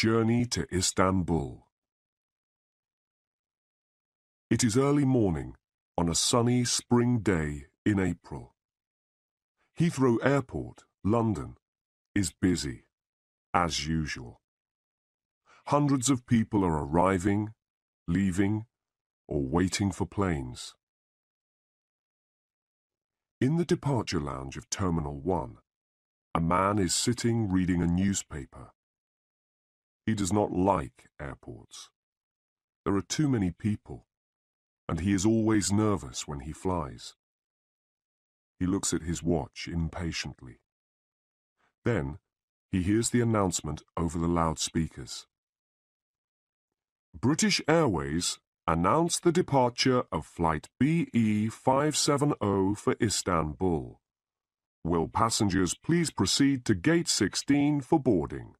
Journey to Istanbul. It is early morning on a sunny spring day in April. Heathrow Airport, London, is busy, as usual. Hundreds of people are arriving, leaving, or waiting for planes. In the departure lounge of Terminal 1, a man is sitting reading a newspaper. He does not like airports. There are too many people, and he is always nervous when he flies. He looks at his watch impatiently. Then, he hears the announcement over the loudspeakers. British Airways announce the departure of Flight BE 570 for Istanbul. Will passengers please proceed to Gate 16 for boarding?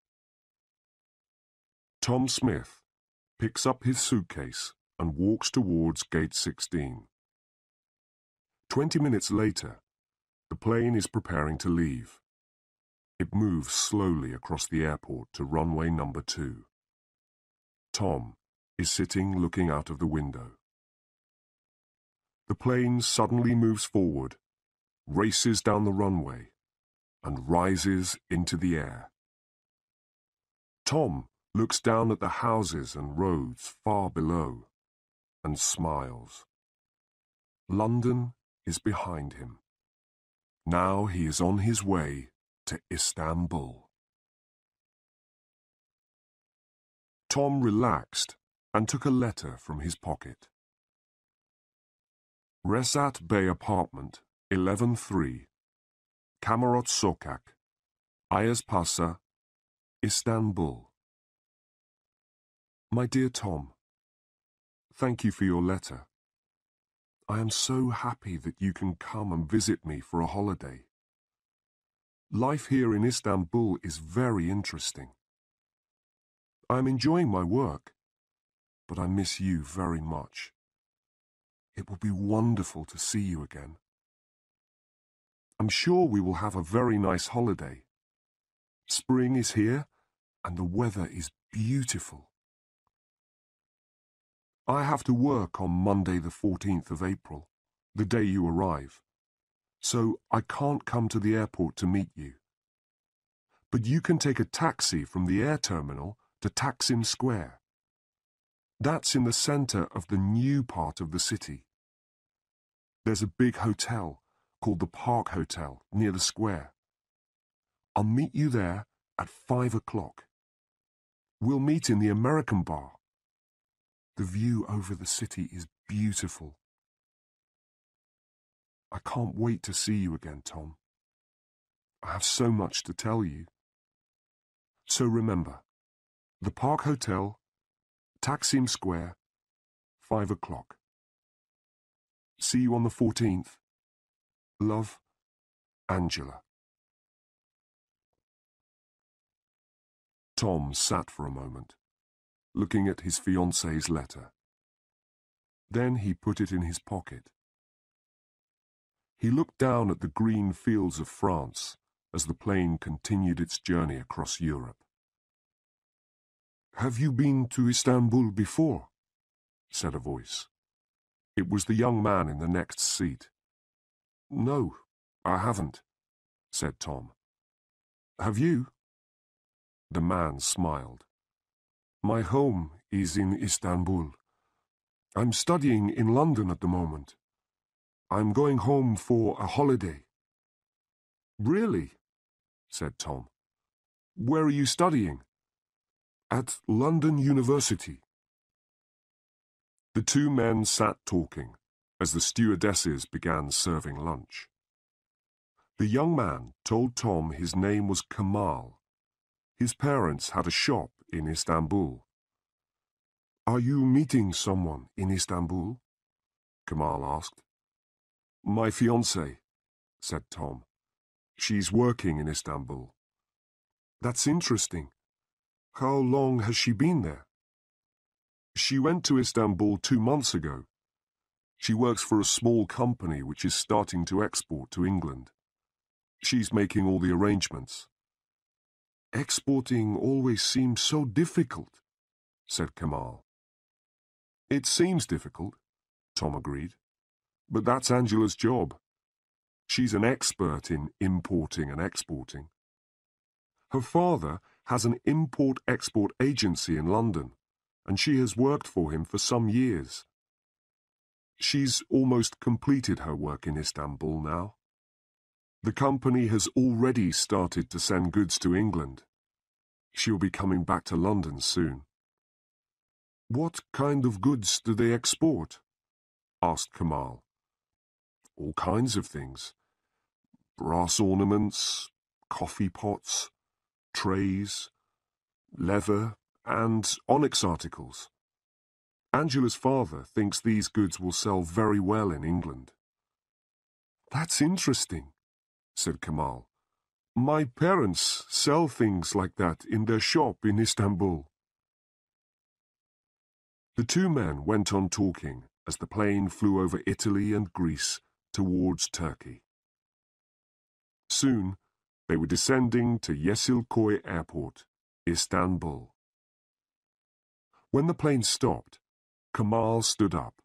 Tom Smith picks up his suitcase and walks towards Gate 16. 20 minutes later, the plane is preparing to leave. It moves slowly across the airport to runway number 2. Tom is sitting looking out of the window. The plane suddenly moves forward, races down the runway, and rises into the air. Tom looks down at the houses and roads far below and smiles. London is behind him. Now he is on his way to Istanbul. Tom relaxed and took a letter from his pocket. Resat Bey Apartment, 11-3, Kamarot Sokak, Ayazpasa, Istanbul. My dear Tom, thank you for your letter. I am so happy that you can come and visit me for a holiday. Life here in Istanbul is very interesting. I am enjoying my work, but I miss you very much. It will be wonderful to see you again. I'm sure we will have a very nice holiday. Spring is here, and the weather is beautiful. I have to work on Monday the 14th of April, the day you arrive, so I can't come to the airport to meet you. But you can take a taxi from the air terminal to Taksim Square. That's in the centre of the new part of the city. There's a big hotel called the Park Hotel near the square. I'll meet you there at 5 o'clock. We'll meet in the American bar. The view over the city is beautiful. I can't wait to see you again, Tom. I have so much to tell you. So remember, the Park Hotel, Taksim Square, 5 o'clock. See you on the 14th. Love, Angela. Tom sat for a moment, looking at his fiancée's letter. Then he put it in his pocket. He looked down at the green fields of France as the plane continued its journey across Europe. "Have you been to Istanbul before?" said a voice. It was the young man in the next seat. "No, I haven't," said Tom. "Have you?" The man smiled. "My home is in Istanbul. I'm studying in London at the moment. I'm going home for a holiday." "Really?" said Tom. "Where are you studying?" "At London University." The two men sat talking as the stewardesses began serving lunch. The young man told Tom his name was Kamal. His parents had a shop in Istanbul. "Are you meeting someone in Istanbul?" Kamal asked. "My fiancée," said Tom. "She's working in Istanbul." "That's interesting. How long has she been there?" "She went to Istanbul 2 months ago. She works for a small company which is starting to export to England. She's making all the arrangements." Exporting always seems so difficult, said Kamal. It seems difficult, Tom agreed. But that's Angela's job. She's an expert in importing and exporting. Her father has an import-export agency in London, and she has worked for him for some years. She's almost completed her work in Istanbul now. The company has already started to send goods to England. She'll be coming back to London soon. What kind of goods do they export? Asked Kamal. All kinds of things. Brass ornaments, coffee pots, trays, leather, and onyx articles. Angela's father thinks these goods will sell very well in England. That's interesting, said Kamal. My parents sell things like that in their shop in Istanbul. The two men went on talking as the plane flew over Italy and Greece towards Turkey. Soon, they were descending to Yeşilköy Airport, Istanbul. When the plane stopped, Kamal stood up.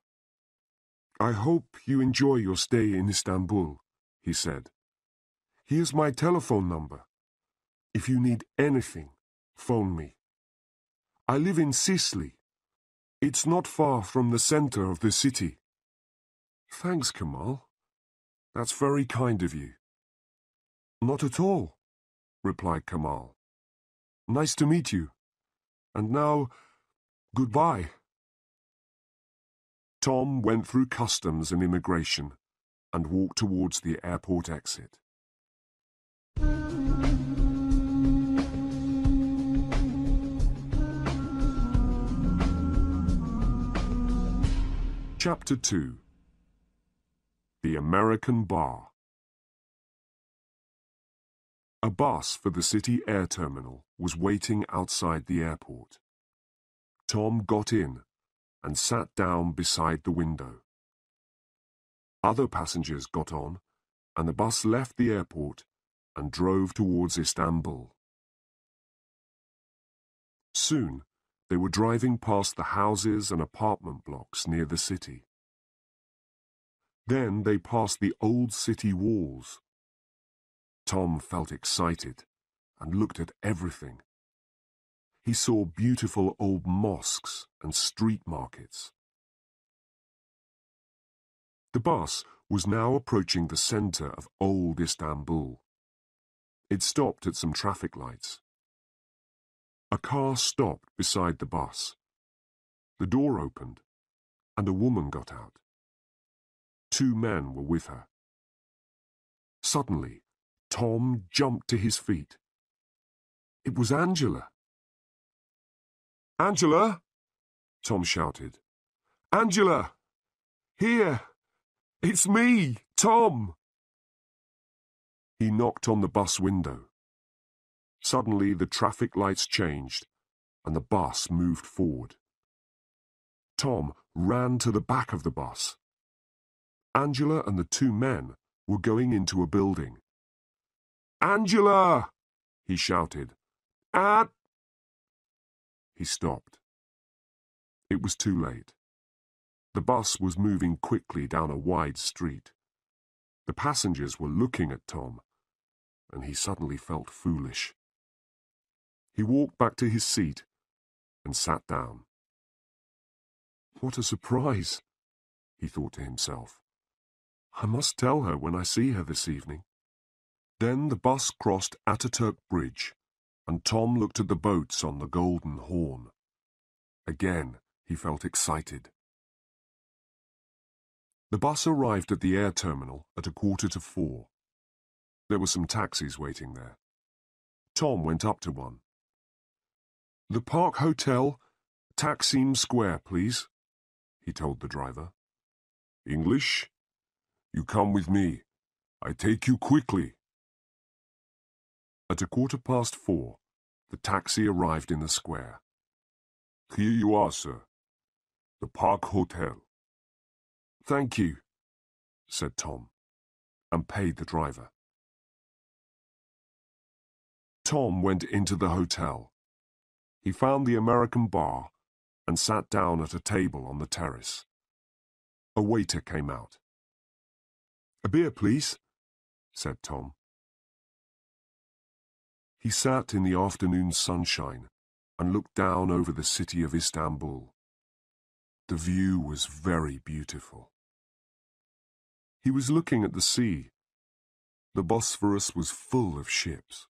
I hope you enjoy your stay in Istanbul, he said. Here's my telephone number. If you need anything, phone me. I live in Sicily. It's not far from the center of the city. Thanks, Kamal. That's very kind of you. Not at all, replied Kamal. Nice to meet you. And now, goodbye. Tom went through customs and immigration and walked towards the airport exit. Chapter 2. The American Bar. A bus for the city air terminal was waiting outside the airport. Tom got in and sat down beside the window. Other passengers got on, and the bus left the airport and drove towards Istanbul. Soon, they were driving past the houses and apartment blocks near the city. Then they passed the old city walls. Tom felt excited and looked at everything. He saw beautiful old mosques and street markets. The bus was now approaching the center of old Istanbul. It stopped at some traffic lights. A car stopped beside the bus. The door opened, and a woman got out. Two men were with her. Suddenly, Tom jumped to his feet. It was Angela. Angela! Tom shouted. Angela! Here! It's me, Tom! He knocked on the bus window. Suddenly the traffic lights changed, and the bus moved forward. Tom ran to the back of the bus. Angela and the two men were going into a building. Angela! He shouted. He stopped. It was too late. The bus was moving quickly down a wide street. The passengers were looking at Tom, and he suddenly felt foolish. He walked back to his seat and sat down. What a surprise, he thought to himself. I must tell her when I see her this evening. Then the bus crossed Ataturk Bridge, and Tom looked at the boats on the Golden Horn. Again, he felt excited. The bus arrived at the air terminal at 4:15. There were some taxis waiting there. Tom went up to one. The Park Hotel, Taksim Square, please, he told the driver. English? You come with me. I take you quickly. At 4:15, the taxi arrived in the square. Here you are, sir. The Park Hotel. Thank you, said Tom, and paid the driver. Tom went into the hotel. He found the American bar and sat down at a table on the terrace. A waiter came out. "A beer, please," said Tom. He sat in the afternoon sunshine and looked down over the city of Istanbul. The view was very beautiful. He was looking at the sea. The Bosphorus was full of ships.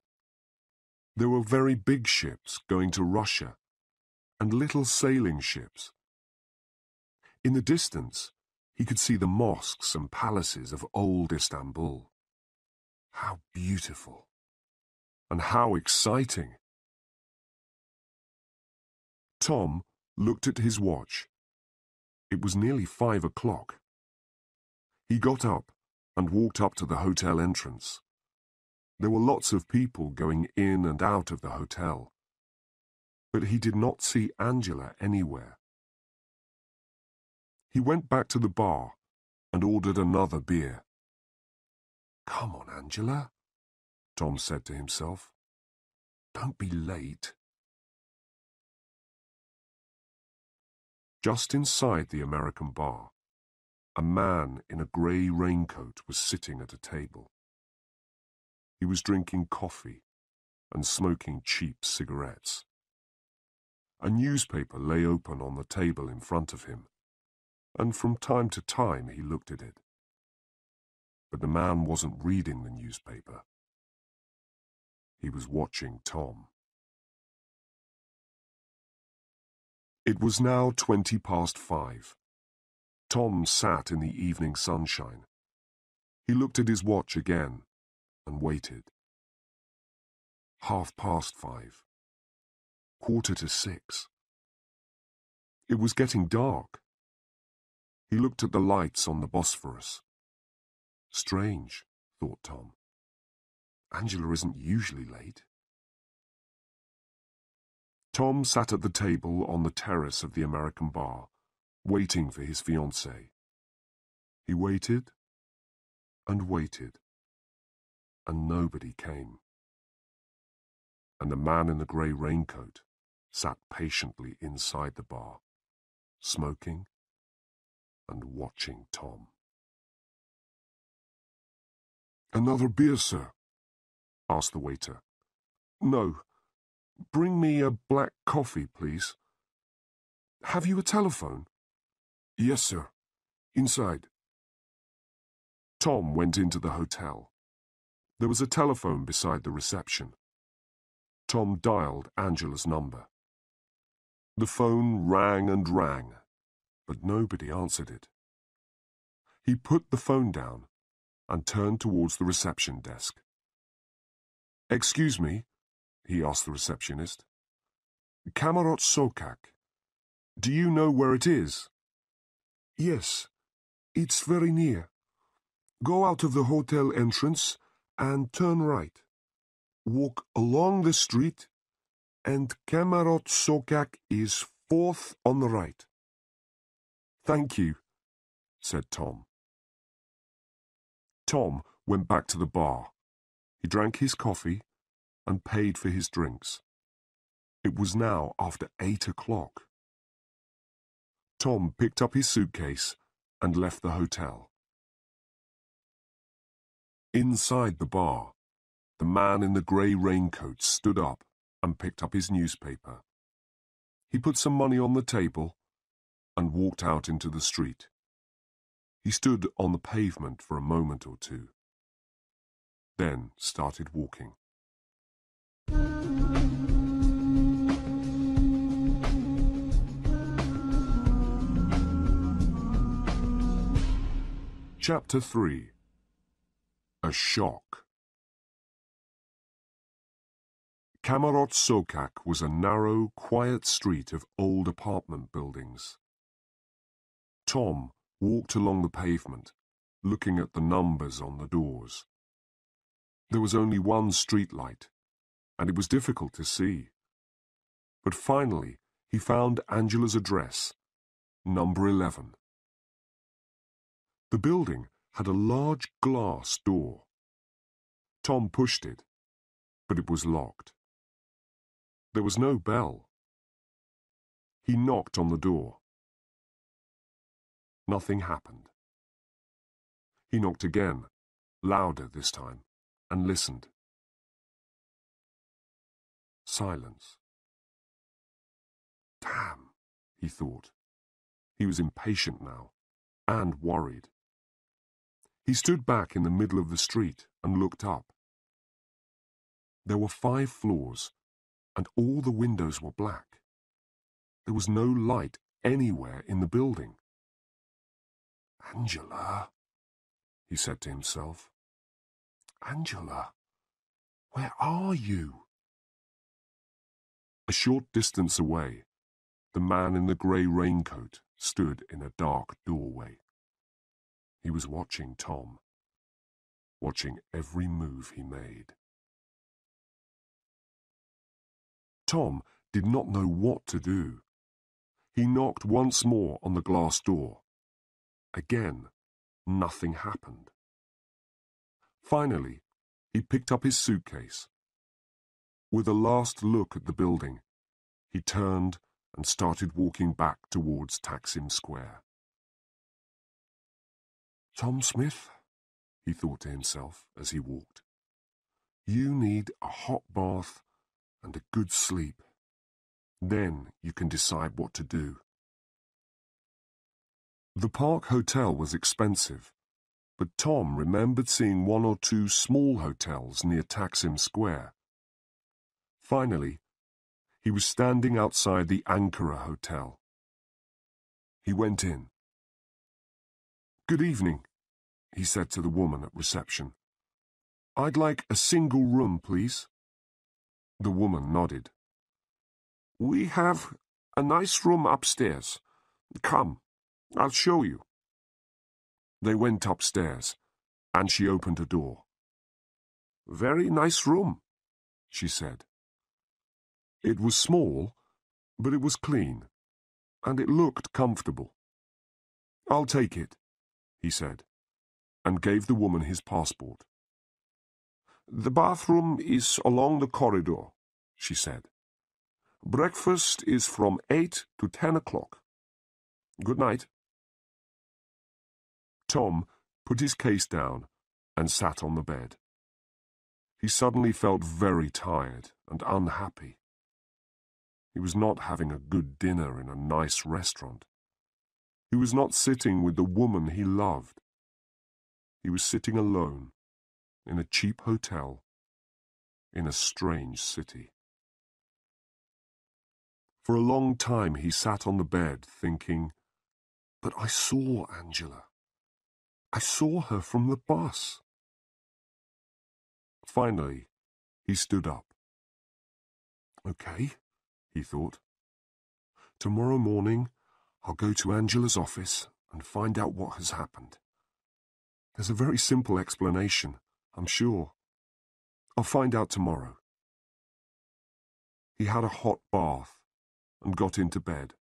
There were very big ships going to Russia and little sailing ships. In the distance, he could see the mosques and palaces of old Istanbul. How beautiful! And how exciting! Tom looked at his watch. It was nearly 5 o'clock. He got up and walked up to the hotel entrance. There were lots of people going in and out of the hotel, but he did not see Angela anywhere. He went back to the bar and ordered another beer. "Come on, Angela," Tom said to himself. "Don't be late." Just inside the American bar, a man in a grey raincoat was sitting at a table. He was drinking coffee and smoking cheap cigarettes. A newspaper lay open on the table in front of him, and from time to time he looked at it. But the man wasn't reading the newspaper. He was watching Tom. It was now 5:20. Tom sat in the evening sunshine. He looked at his watch again and waited. 5:30. 5:45. It was getting dark. He looked at the lights on the Bosphorus. Strange, thought Tom. Angela isn't usually late. Tom sat at the table on the terrace of the American bar, waiting for his fiancée. He waited and waited, and nobody came. And the man in the grey raincoat sat patiently inside the bar, smoking and watching Tom. "Another beer, sir?" asked the waiter. "No. Bring me a black coffee, please." "Have you a telephone?" "Yes, sir. Inside." Tom went into the hotel. There was a telephone beside the reception. Tom dialed Angela's number. The phone rang and rang, but nobody answered it. He put the phone down and turned towards the reception desk. "Excuse me," he asked the receptionist. "Kamarot Sokak. Do you know where it is?" "Yes, it's very near. Go out of the hotel entrance and turn right. Walk along the street, and Kamarot Sokak is 4th on the right." "Thank you," said Tom. Tom went back to the bar. He drank his coffee and paid for his drinks. It was now after 8 o'clock. Tom picked up his suitcase and left the hotel. Inside the bar, the man in the grey raincoat stood up and picked up his newspaper. He put some money on the table and walked out into the street. He stood on the pavement for a moment or two, then started walking. Chapter 3. A Shock. Kamarot Sokak was a narrow, quiet street of old apartment buildings. Tom walked along the pavement, looking at the numbers on the doors. There was only one street light, and it was difficult to see. But finally, he found Angela's address, number 11. The building had a large glass door. Tom pushed it. but it was locked. There was no bell. He knocked on the door. Nothing happened. He knocked again, louder this time, and listened. Silence. Damn, he thought. He was impatient now, and worried. He stood back in the middle of the street and looked up. There were 5 floors, and all the windows were black. There was no light anywhere in the building. Angela, he said to himself. Angela, where are you? A short distance away, the man in the grey raincoat stood in a dark doorway. He was watching Tom, watching every move he made. Tom did not know what to do. He knocked once more on the glass door. Again, nothing happened. Finally, he picked up his suitcase. With a last look at the building, he turned and started walking back towards Taksim Square. Tom Smith, he thought to himself as he walked, you need a hot bath and a good sleep. Then you can decide what to do. The Park Hotel was expensive, but Tom remembered seeing 1 or 2 small hotels near Taksim Square. Finally, he was standing outside the Ankara Hotel. He went in. Good evening, he said to the woman at reception. I'd like a single room, please. The woman nodded. We have a nice room upstairs. Come, I'll show you. They went upstairs, and she opened a door. Very nice room, she said. It was small, but it was clean, and it looked comfortable. I'll take it, he said, and gave the woman his passport. The bathroom is along the corridor, she said. Breakfast is from 8 to 10 o'clock. Good night. Tom put his case down and sat on the bed. He suddenly felt very tired and unhappy. He was not having a good dinner in a nice restaurant. He was not sitting with the woman he loved. He was sitting alone in a cheap hotel in a strange city. For a long time he sat on the bed thinking, but I saw Angela. I saw her from the bus. Finally, he stood up. Okay, he thought. Tomorrow morning, I'll go to Angela's office and find out what has happened. There's a very simple explanation, I'm sure. I'll find out tomorrow. He had a hot bath and got into bed.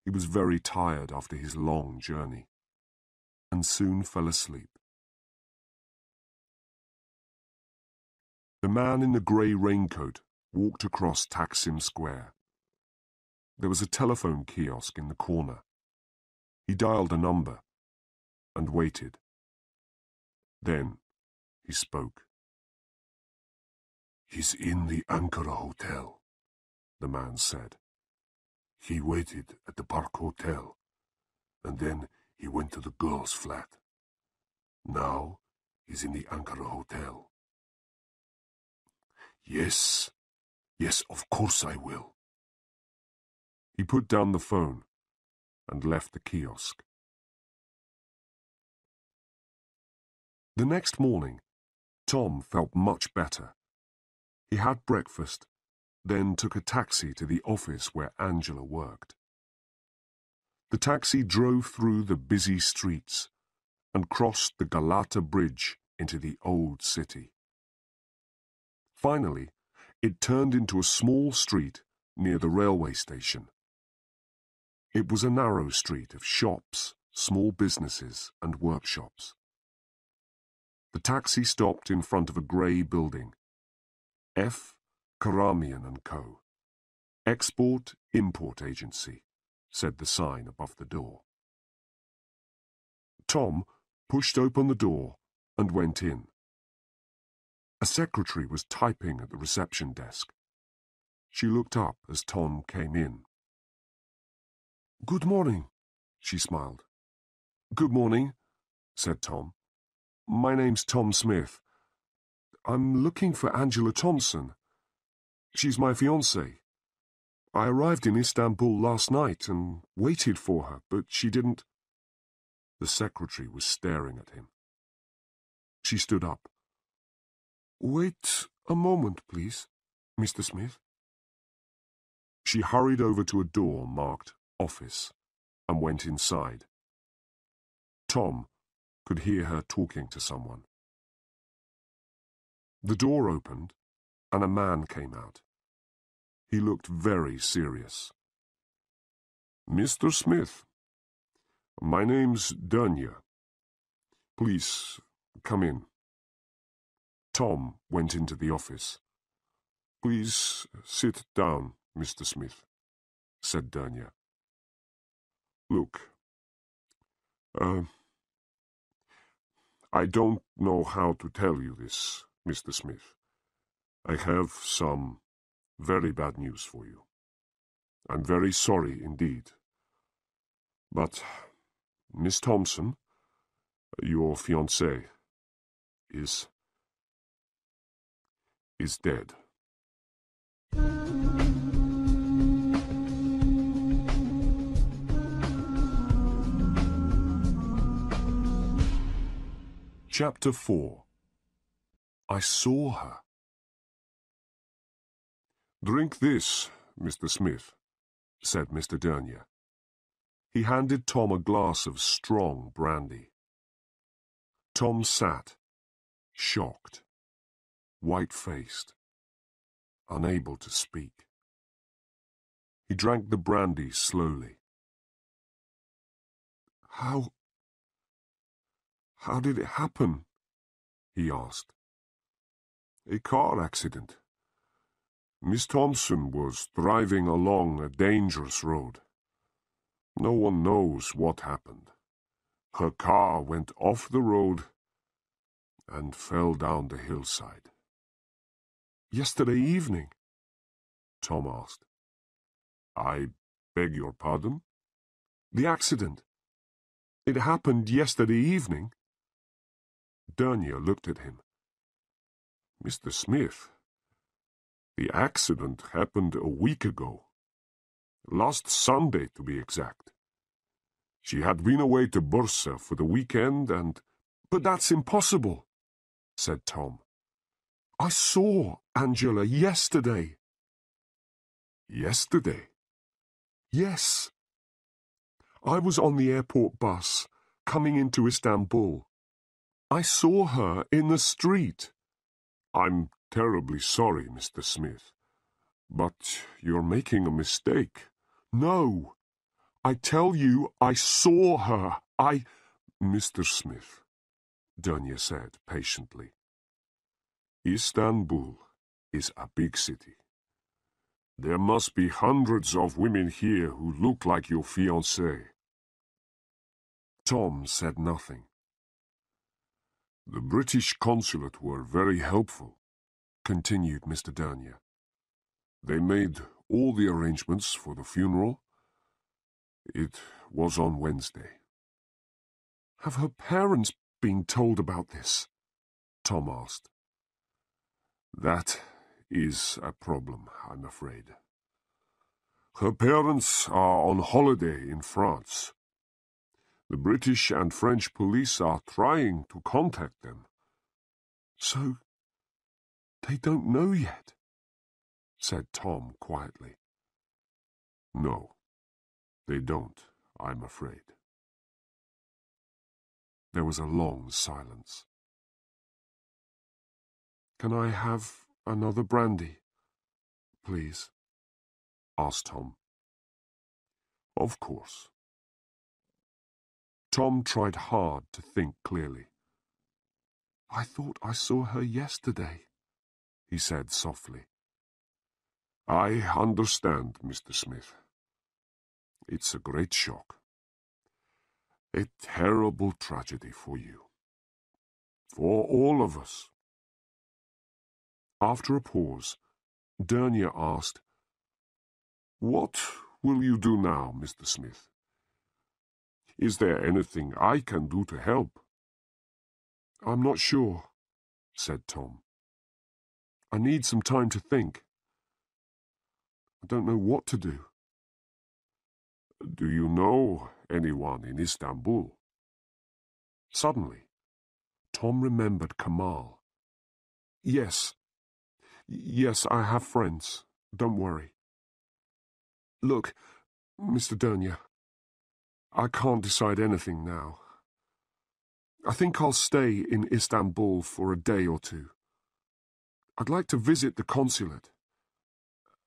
He was very tired after his long journey, and soon fell asleep. The man in the grey raincoat walked across Taksim Square. There was a telephone kiosk in the corner. He dialed a number and waited. Then he spoke. He's in the Ankara Hotel, the man said. He waited at the Park Hotel, and then he went to the girl's flat. Now he's in the Ankara Hotel. Yes, of course I will. He put down the phone and left the kiosk. The next morning, Tom felt much better. He had breakfast, then took a taxi to the office where Angela worked. The taxi drove through the busy streets and crossed the Galata Bridge into the old city. Finally, it turned into a small street near the railway station. It was a narrow street of shops, small businesses, and workshops. The taxi stopped in front of a grey building. F. Karamian and Co. Export-Import Agency, said the sign above the door. Tom pushed open the door and went in. A secretary was typing at the reception desk. She looked up as Tom came in. "Good morning," she smiled. "Good morning," said Tom. "My name's Tom Smith. I'm looking for Angela Thompson. She's my fiancée. I arrived in Istanbul last night and waited for her, but she didn't—" The secretary was staring at him. She stood up. "Wait a moment, please, Mr. Smith." She hurried over to a door marked Office and went inside. Tom could hear her talking to someone. The door opened and a man came out. He looked very serious. "Mr. Smith, my name's Dunya. Please, come in." Tom went into the office. "Please sit down, Mr. Smith," said Dunya. "Look, I don't know how to tell you this, Mr. Smith. I have some very bad news for you. I'm very sorry indeed. But Miss Thompson, your fiancée, is dead." Chapter 4. I saw her. "Drink this, Mr. Smith," said Mr. Dunya. He handed Tom a glass of strong brandy. Tom sat, shocked, white-faced, unable to speak. He drank the brandy slowly. How did it happen?" he asked. "A car accident. Miss Thompson was driving along a dangerous road. No one knows what happened. Her car went off the road and fell down the hillside." "Yesterday evening?" Tom asked. "I beg your pardon?" "The accident. It happened yesterday evening?" Dunya looked at him. "Mr. Smith, the accident happened a week ago. Last Sunday, to be exact. She had been away to Bursa for the weekend and—" "But that's impossible," said Tom. "I saw Angela yesterday." "Yesterday?" "Yes. I was on the airport bus, coming into Istanbul. I saw her in the street." "I'm terribly sorry, Mr. Smith, but you're making a mistake." "No. I tell you, I saw her. "Mr. Smith," Dunya said patiently, "Istanbul is a big city. There must be hundreds of women here who look like your fiancée." Tom said nothing. "The British Consulate were very helpful," continued Mr. Dunya. "They made all the arrangements for the funeral. It was on Wednesday." "Have her parents been told about this?" Tom asked. "That is a problem, I'm afraid. Her parents are on holiday in France. The British and French police are trying to contact them." "So they don't know yet?" said Tom quietly. "No, they don't, I'm afraid." There was a long silence. "Can I have another brandy, please?" asked Tom. "Of course." Tom tried hard to think clearly. "I thought I saw her yesterday," he said softly. I understand, Mr. Smith. It's a great shock. A terrible tragedy for you. For all of us. After a pause, Dernier asked, What will you do now, Mr. Smith? Is there anything I can do to help? I'm not sure, said Tom. I need some time to think. I don't know what to do. Do you know anyone in Istanbul? Suddenly, Tom remembered Kamal. Yes, I have friends. Don't worry. Look, Mr. Dernier, I can't decide anything now. I think I'll stay in Istanbul for a day or two. I'd like to visit the consulate,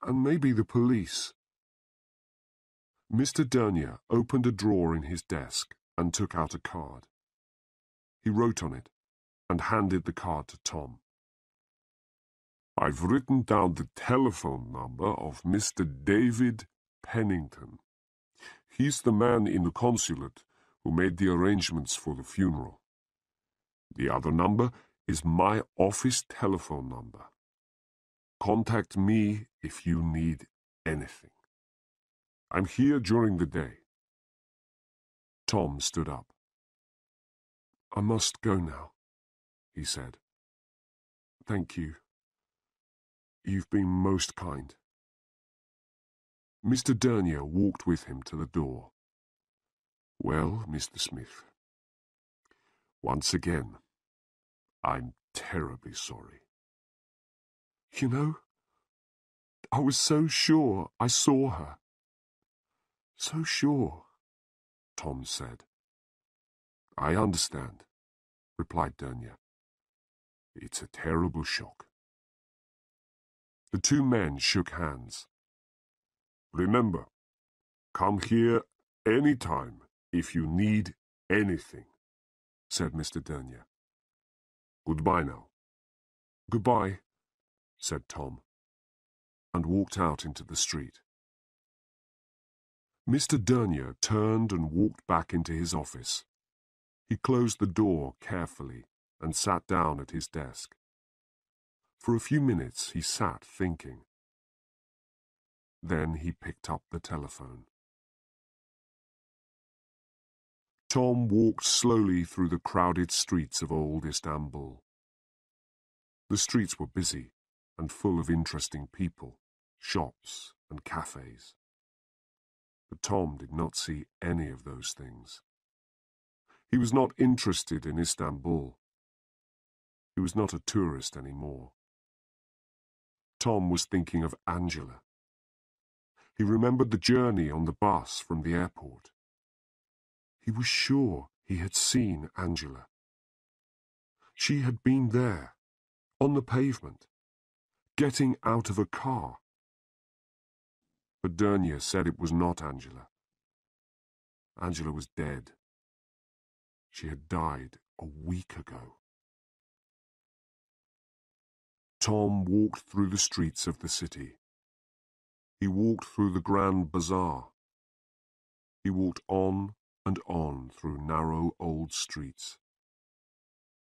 and maybe the police. Mr. Dernier opened a drawer in his desk and took out a card. He wrote on it and handed the card to Tom. I've written down the telephone number of Mr. David Pennington. He's the man in the consulate who made the arrangements for the funeral. The other number is my office telephone number. Contact me if you need anything. I'm here during the day. Tom stood up. I must go now, he said. Thank you. You've been most kind. Mr. Dernier walked with him to the door. Well, Mr. Smith, once again, I'm terribly sorry. You know, I was so sure I saw her. So sure, Tom said. I understand, replied Dernier. It's a terrible shock. The two men shook hands. Remember, come here any time if you need anything, said Mr. Dernier. Goodbye now. Goodbye, said Tom, and walked out into the street. Mr. Dernier turned and walked back into his office. He closed the door carefully and sat down at his desk. For a few minutes he sat thinking. Then he picked up the telephone. Tom walked slowly through the crowded streets of old Istanbul. The streets were busy and full of interesting people, shops and cafes. But Tom did not see any of those things. He was not interested in Istanbul. He was not a tourist anymore. Tom was thinking of Angela. He remembered the journey on the bus from the airport. He was sure he had seen Angela. She had been there, on the pavement, getting out of a car. But Dernier said it was not Angela. Angela was dead. She had died a week ago. Tom walked through the streets of the city. He walked through the Grand Bazaar. He walked on and on through narrow old streets.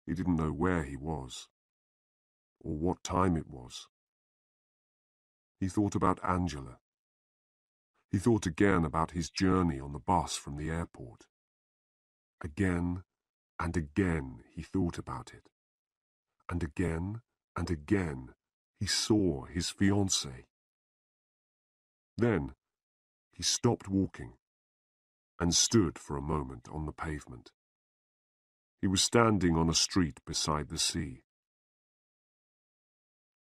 He didn't know where he was, or what time it was. He thought about Angela. He thought again about his journey on the bus from the airport. Again and again he thought about it. And again he saw his fiancée. Then he stopped walking and stood for a moment on the pavement. He was standing on a street beside the sea.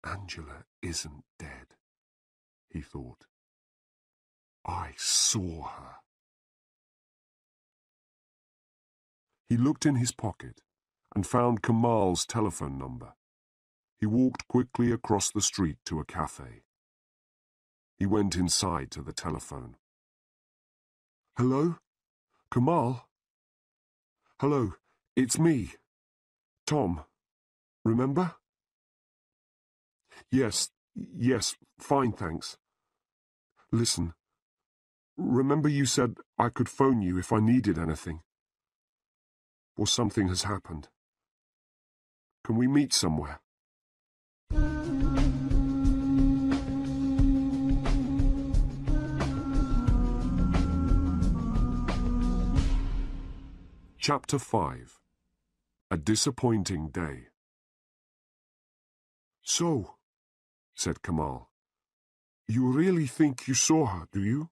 Angela isn't dead, he thought. I saw her. He looked in his pocket and found Kamal's telephone number. He walked quickly across the street to a cafe. He went inside to the telephone. Hello? Kamal? Hello, it's me. Tom. Remember? Yes, fine, thanks. Listen, remember you said I could phone you if I needed anything? Or something has happened. Can we meet somewhere? Chapter 5. A Disappointing Day. So, said Kamal, you really think you saw her, do you?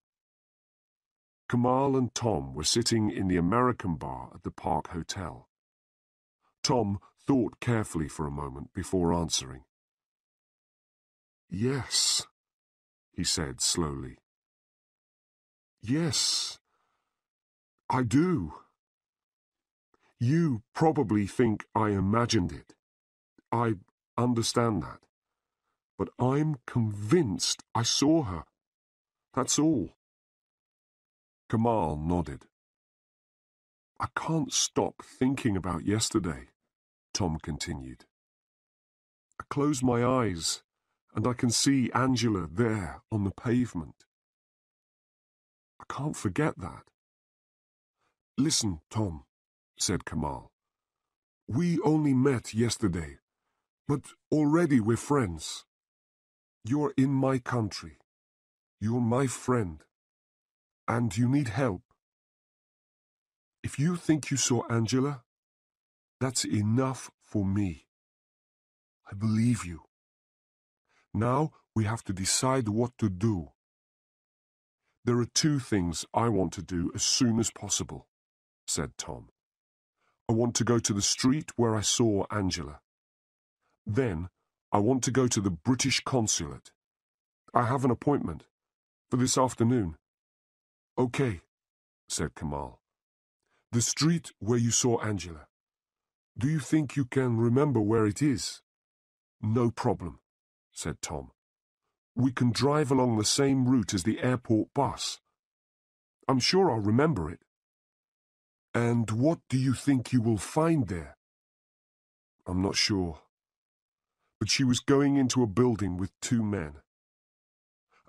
Kamal and Tom were sitting in the American bar at the Park Hotel. Tom thought carefully for a moment before answering. Yes, he said slowly. Yes, I do. You probably think I imagined it. I understand that. But I'm convinced I saw her. That's all. Kamal nodded. I can't stop thinking about yesterday, Tom continued. I close my eyes and I can see Angela there on the pavement. I can't forget that. Listen, Tom, said Kamal. We only met yesterday, but already we're friends. You're in my country. You're my friend. And you need help. If you think you saw Angela, that's enough for me. I believe you. Now we have to decide what to do. There are two things I want to do as soon as possible, said Tom. I want to go to the street where I saw Angela. Then I want to go to the British Consulate. I have an appointment for this afternoon. Okay, said Kamal. The street where you saw Angela. Do you think you can remember where it is? No problem, said Tom. We can drive along the same route as the airport bus. I'm sure I'll remember it. And what do you think you will find there? I'm not sure. But she was going into a building with two men.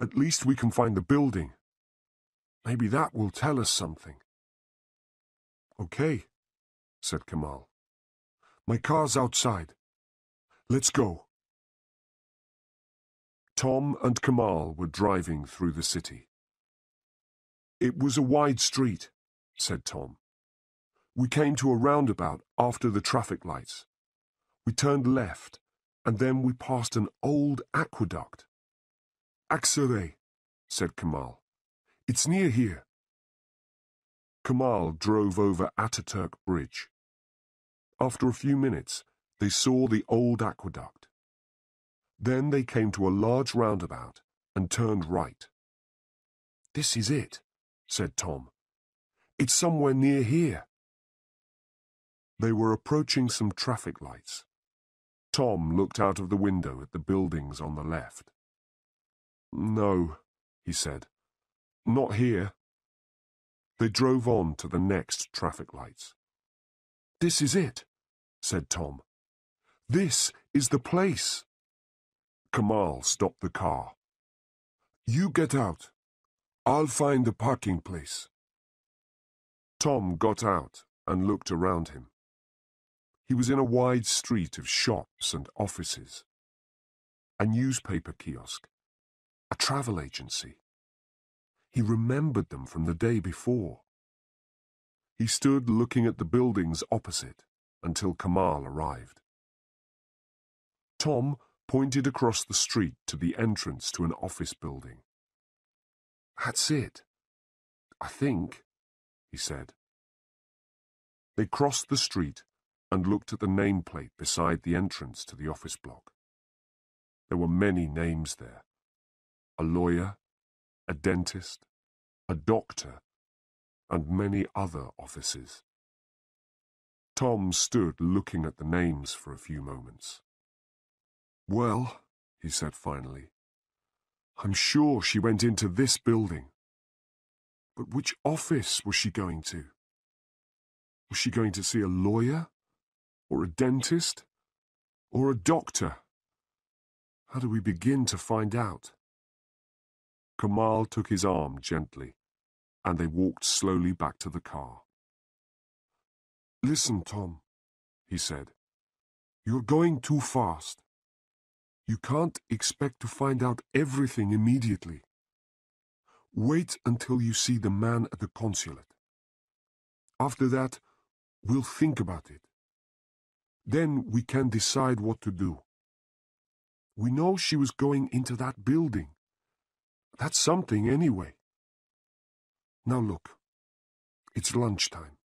At least we can find the building. Maybe that will tell us something. Okay, said Kamal. My car's outside. Let's go. Tom and Kamal were driving through the city. It was a wide street, said Tom. We came to a roundabout after the traffic lights. We turned left, and then we passed an old aqueduct. Aksaray, said Kamal. It's near here. Kamal drove over Ataturk Bridge. After a few minutes, they saw the old aqueduct. Then they came to a large roundabout and turned right. This is it, said Tom. It's somewhere near here. They were approaching some traffic lights. Tom looked out of the window at the buildings on the left. No, he said. Not here. They drove on to the next traffic lights. This is it, said Tom. This is the place. Kamal stopped the car. You get out. I'll find a parking place. Tom got out and looked around him. He was in a wide street of shops and offices. A newspaper kiosk. A travel agency. He remembered them from the day before. He stood looking at the buildings opposite until Kamal arrived. Tom pointed across the street to the entrance to an office building. That's it, I think, he said. They crossed the street and looked at the nameplate beside the entrance to the office block. There were many names there. A lawyer, a dentist, a doctor, and many other offices. Tom stood looking at the names for a few moments. Well, he said finally, I'm sure she went into this building. But which office was she going to? Was she going to see a lawyer? Or a dentist? Or a doctor? How do we begin to find out? Kamal took his arm gently, and they walked slowly back to the car. Listen, Tom, he said. You're going too fast. You can't expect to find out everything immediately. Wait until you see the man at the consulate. After that, we'll think about it. Then we can decide what to do. We know she was going into that building. That's something anyway. Now look, it's lunchtime.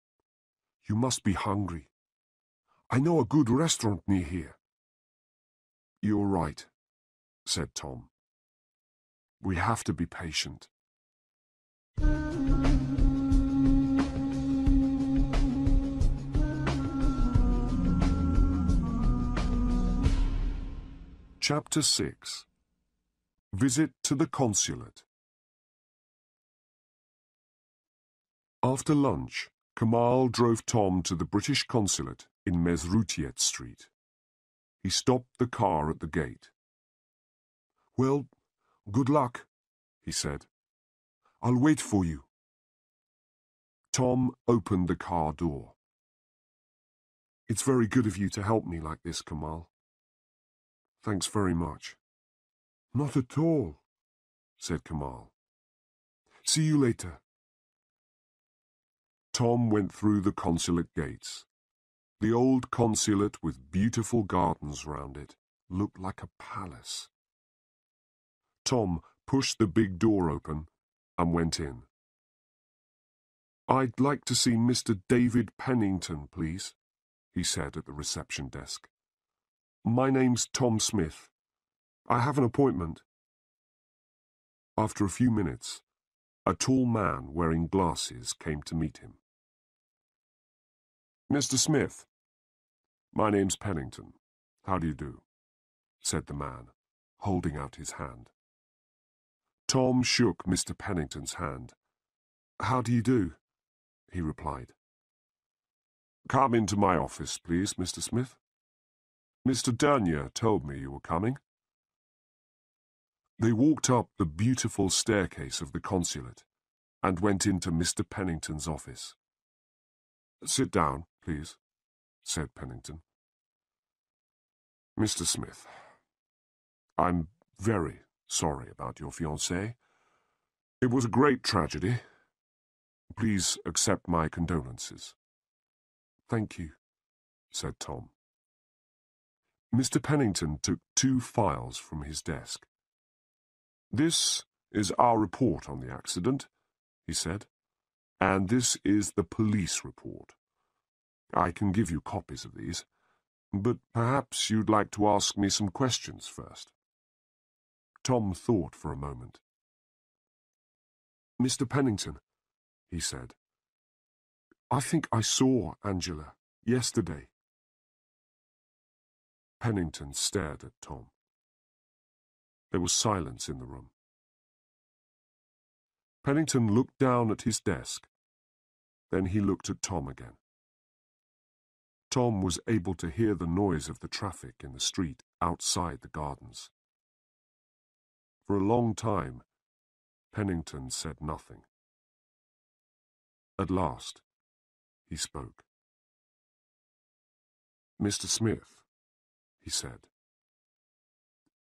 You must be hungry. I know a good restaurant near here. You're right, said Tom. We have to be patient. Chapter 6. Visit to the Consulate. After lunch, Kamal drove Tom to the British Consulate in Mesrutiet Street. He stopped the car at the gate. Well, good luck, he said. I'll wait for you. Tom opened the car door. It's very good of you to help me like this, Kamal. Thanks very much. Not at all, said Kamal. See you later. Tom went through the consulate gates. The old consulate with beautiful gardens round it looked like a palace. Tom pushed the big door open and went in. I'd like to see Mr. David Pennington, please, he said at the reception desk. My name's Tom Smith. I have an appointment. After a few minutes, a tall man wearing glasses came to meet him. Mr. Smith, my name's Pennington. How do you do? Said the man, holding out his hand. Tom shook Mr. Pennington's hand. How do you do? He replied. Come into my office, please, Mr. Smith. Mr. Dernier told me you were coming. They walked up the beautiful staircase of the consulate and went into Mr. Pennington's office. Sit down, please, said Pennington. Mr. Smith, I'm very sorry about your fiancée. It was a great tragedy. Please accept my condolences. Thank you, said Tom. Mr. Pennington took 2 files from his desk. This is our report on the accident, he said, and this is the police report. I can give you copies of these, but perhaps you'd like to ask me some questions first. Tom thought for a moment. Mr. Pennington, he said, I think I saw Angela yesterday. Pennington stared at Tom. There was silence in the room. Pennington looked down at his desk. Then he looked at Tom again. Tom was able to hear the noise of the traffic in the street outside the gardens. For a long time, Pennington said nothing. At last, he spoke. Mr. Smith, he said,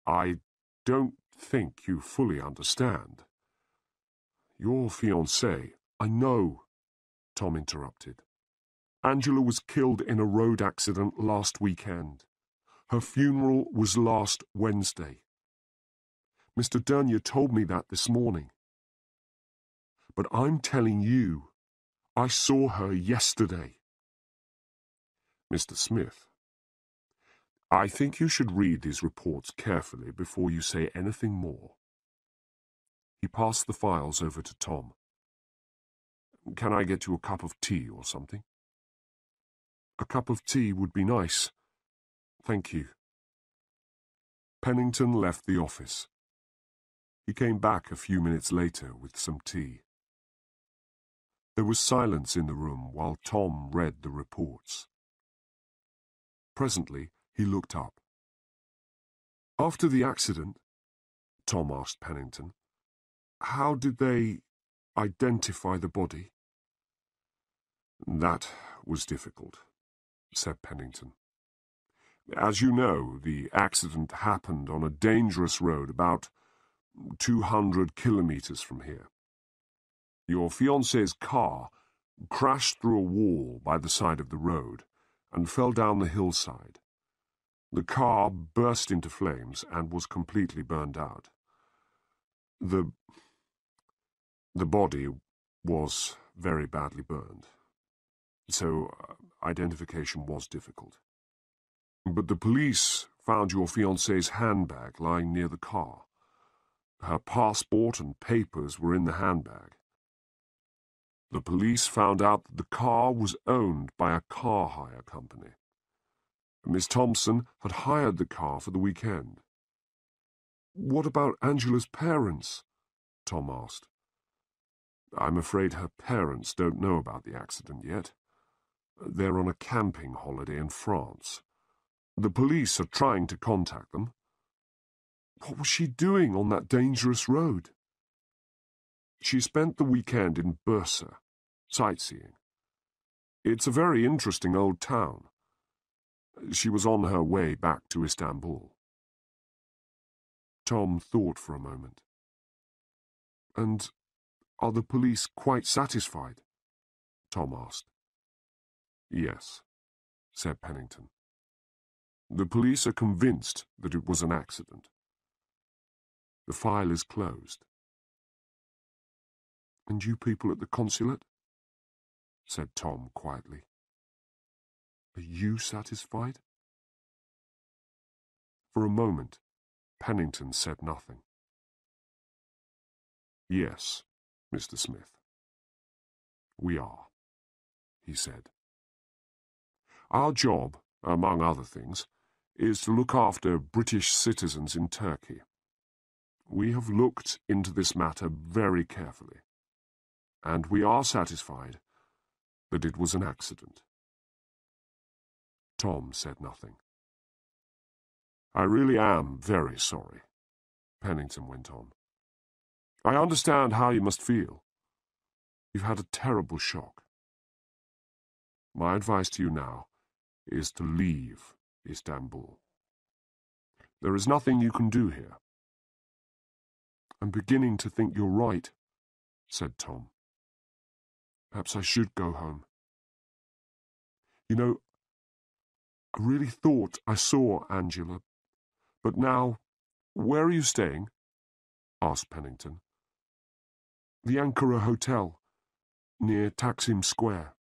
I don't think you fully understand. Your fiancée, I know, Tom interrupted. Angela was killed in a road accident last weekend. Her funeral was last Wednesday. Mr. Dernier told me that this morning. But I'm telling you, I saw her yesterday. Mr. Smith, I think you should read these reports carefully before you say anything more. He passed the files over to Tom. Can I get you a cup of tea or something? A cup of tea would be nice. Thank you. Pennington left the office. He came back a few minutes later with some tea. There was silence in the room while Tom read the reports. Presently, he looked up. After the accident, Tom asked Pennington, how did they identify the body? That was difficult, said Pennington. As you know, the accident happened on a dangerous road about 200 kilometers from here. Your fiancé's car crashed through a wall by the side of the road and fell down the hillside. The car burst into flames and was completely burned out. The body was very badly burned, so identification was difficult. But the police found your fiancé's handbag lying near the car. Her passport and papers were in the handbag. The police found out that the car was owned by a car hire company. Miss Thompson had hired the car for the weekend. What about Angela's parents? Tom asked. I'm afraid her parents don't know about the accident yet. They're on a camping holiday in France. The police are trying to contact them. What was she doing on that dangerous road? She spent the weekend in Bursa, sightseeing. It's a very interesting old town. She was on her way back to Istanbul. Tom thought for a moment. And are the police quite satisfied? Tom asked. Yes, said Pennington. The police are convinced that it was an accident. The file is closed. And you people at the consulate? Said Tom quietly. Are you satisfied? For a moment, Pennington said nothing. Yes, Mr. Smith. We are, he said. Our job, among other things, is to look after British citizens in Turkey. We have looked into this matter very carefully, and we are satisfied that it was an accident. Tom said nothing. I really am very sorry, Pennington went on. I understand how you must feel. You've had a terrible shock. My advice to you now is to leave Istanbul. There is nothing you can do here. I'm beginning to think you're right, said Tom. Perhaps I should go home. You know, I really thought I saw Angela, but now, where are you staying? Asked Pennington. The Ankara Hotel, near Taksim Square.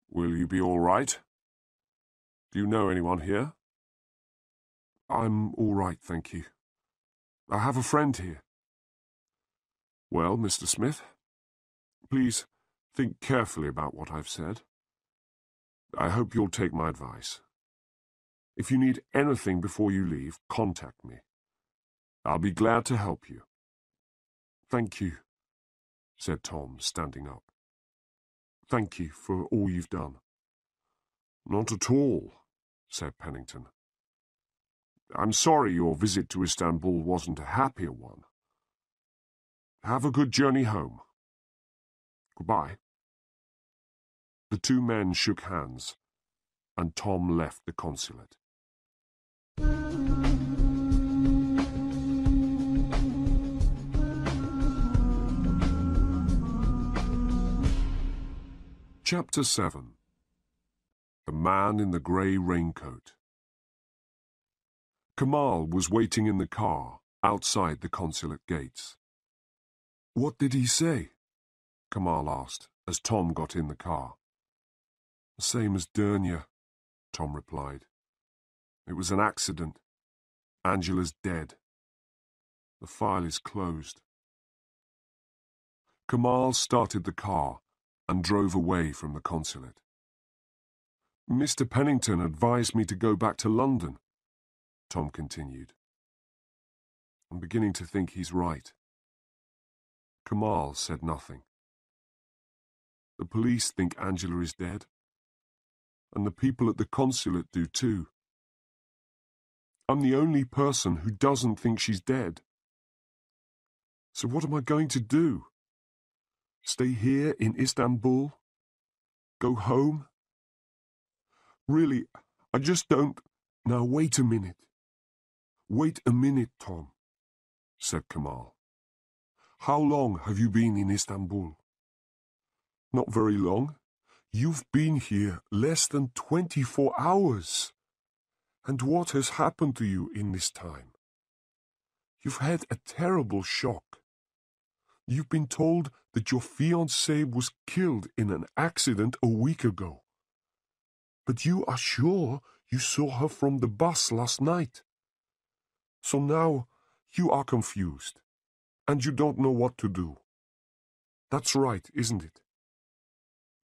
Will you be all right? Do you know anyone here? I'm all right, thank you. I have a friend here. Well, Mr. Smith, please think carefully about what I've said. I hope you'll take my advice. If you need anything before you leave, contact me. I'll be glad to help you. Thank you, said Tom, standing up. Thank you for all you've done. Not at all, said Pennington. I'm sorry your visit to Istanbul wasn't a happier one. Have a good journey home. Goodbye. The two men shook hands, and Tom left the consulate. Chapter 7. The Man in the Grey Raincoat. Kamal was waiting in the car outside the consulate gates. What did he say? Kamal asked as Tom got in the car. The same as Dernia, Tom replied. It was an accident. Angela's dead. The file is closed. Kamal started the car and drove away from the consulate. Mr. Pennington advised me to go back to London, Tom continued. I'm beginning to think he's right. Kamal said nothing. The police think Angela is dead, and the people at the consulate do too. I'm the only person who doesn't think she's dead. So what am I going to do? Stay here in Istanbul? Go home? Really, I just don't... Now wait a minute. Wait a minute, Tom, said Kamal. How long have you been in Istanbul? Not very long. You've been here less than 24 hours. And what has happened to you in this time? You've had a terrible shock. You've been told that your fiancée was killed in an accident a week ago. But you are sure you saw her from the bus last night. So now you are confused, and you don't know what to do. That's right, isn't it?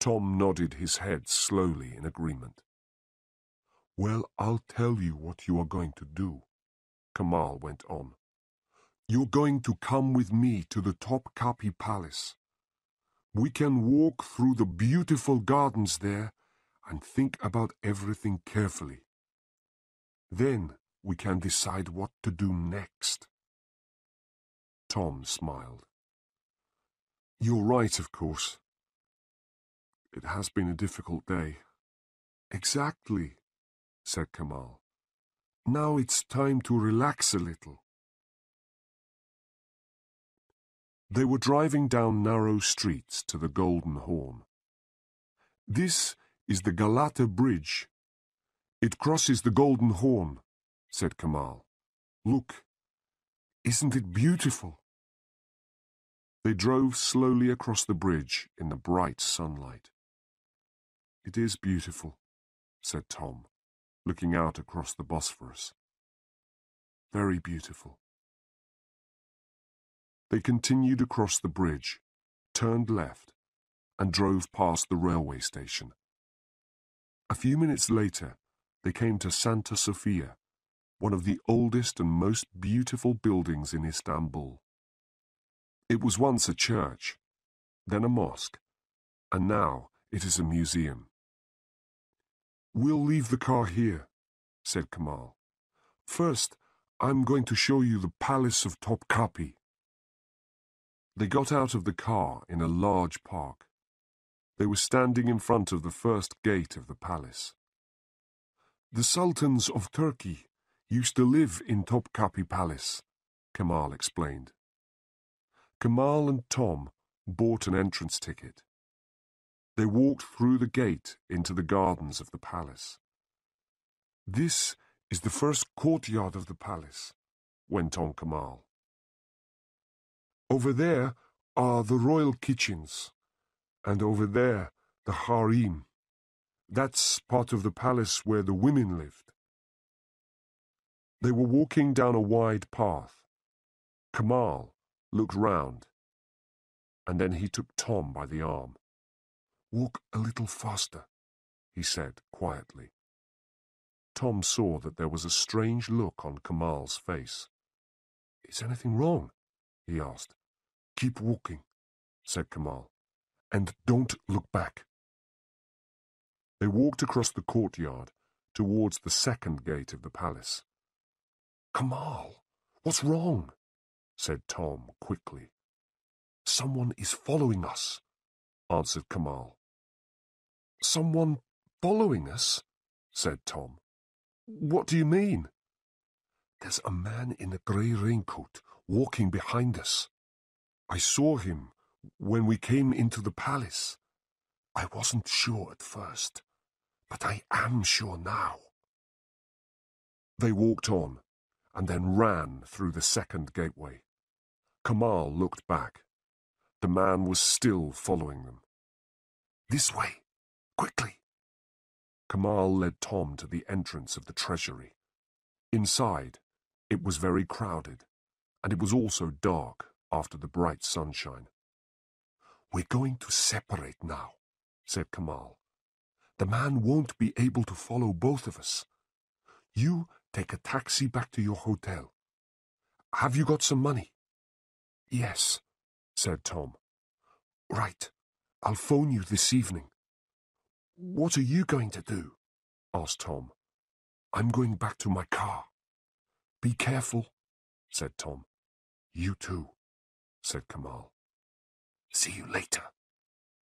Tom nodded his head slowly in agreement. Well, I'll tell you what you are going to do, Kamal went on. You're going to come with me to the Topkapi Palace. We can walk through the beautiful gardens there and think about everything carefully. Then we can decide what to do next. Tom smiled. You're right, of course. It has been a difficult day. Exactly, said Kamal. Now it's time to relax a little. They were driving down narrow streets to the Golden Horn. This is the Galata Bridge. It crosses the Golden Horn, said Kamal. Look, isn't it beautiful? They drove slowly across the bridge in the bright sunlight. It is beautiful, said Tom, looking out across the Bosphorus. Very beautiful. They continued across the bridge, turned left, and drove past the railway station. A few minutes later, they came to Santa Sofia, one of the oldest and most beautiful buildings in Istanbul. It was once a church, then a mosque, and now it is a museum. We'll leave the car here, said Kamal. First, I'm going to show you the Palace of Topkapi. They got out of the car in a large park. They were standing in front of the first gate of the palace. The Sultans of Turkey used to live in Topkapi Palace, Kamal explained. Kamal and Tom bought an entrance ticket. They walked through the gate into the gardens of the palace. This is the first courtyard of the palace, went on Kamal. Over there are the royal kitchens, and over there the harem. That's part of the palace where the women lived. They were walking down a wide path. Kamal looked round, and then he took Tom by the arm. Walk a little faster, he said quietly. Tom saw that there was a strange look on Kamal's face. Is anything wrong? He asked. Keep walking, said Kamal, and don't look back. They walked across the courtyard towards the second gate of the palace. Kamal, what's wrong? Said Tom quickly. Someone is following us, answered Kamal. Someone following us? Said Tom. What do you mean? There's a man in a grey raincoat walking behind us. I saw him when we came into the palace. I wasn't sure at first, but I am sure now. They walked on, and then ran through the second gateway. Kamal looked back. The man was still following them. This way, quickly. Kamal led Tom to the entrance of the treasury. Inside, it was very crowded, and it was also dark after the bright sunshine. We're going to separate now, said Kamal. The man won't be able to follow both of us. You take a taxi back to your hotel. Have you got some money? Yes, said Tom. Right, I'll phone you this evening. What are you going to do? Asked Tom. I'm going back to my car. Be careful, said Tom. You too, said Kamal. See you later.